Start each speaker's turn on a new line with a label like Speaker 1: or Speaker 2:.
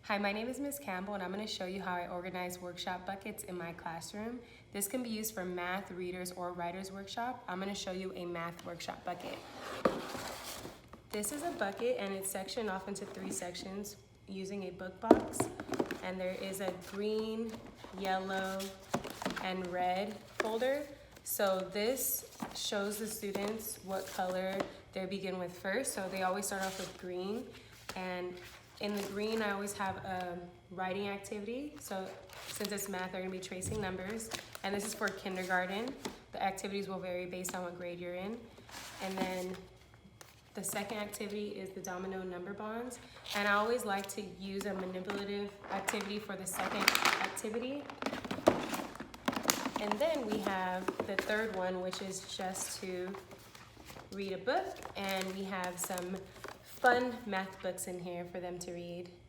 Speaker 1: Hi, my name is Ms. Campbell and I'm going to show you how I organize workshop buckets in my classroom. This can be used for math, readers, or writers workshop. I'm going to show you a math workshop bucket. This is a bucket and it's sectioned off into 3 sections using a book box. And there is a green, yellow, and red folder. So this shows the students what color they begin with first. So they always start off with green. And in the green, I always have a writing activity. So since it's math, they're gonna be tracing numbers. And this is for kindergarten. The activities will vary based on what grade you're in. And then the second activity is the domino number bonds. And I always like to use a manipulative activity for the second activity. And then we have the third one, which is just to read a book. And we have some fun math books in here for them to read.